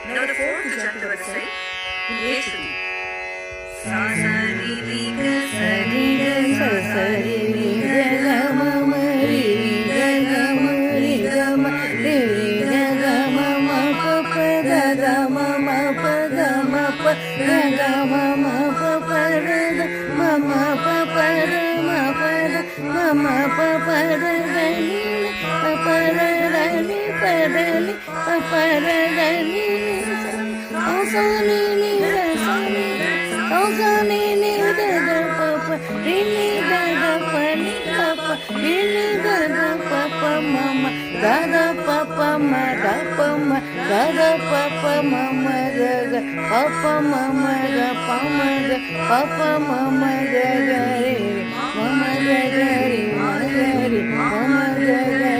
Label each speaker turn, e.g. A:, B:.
A: Now the fourth janta varisai A Shruti. Sa sa ri ri ga sa ri ga sa sa ri ri ga ga ma ma ri ga ga ma ri ga ma ri ga ga ma ma pa pa ga ga ma ma pa ga ma pa ga ga ma ma pa pa ra ga ma ma pa pa ra ma pa ra ma ma pa pa ra ga ni pa pa ra ga ni pa ra ni pa pa ra ga ni sa ni ni ga sa ni sa ni ni ga ga pa pa ri ni ga ga pa ni ga pa ri ni ga ga pa pa ma ma ga ga pa pa ma ga pa ma ga ga pa pa ma ma ga ga pa pa ma ma ga pa ma ga pa pa ma ma ga ga re re ma ma ga ga re ma ga re ma ma ga ga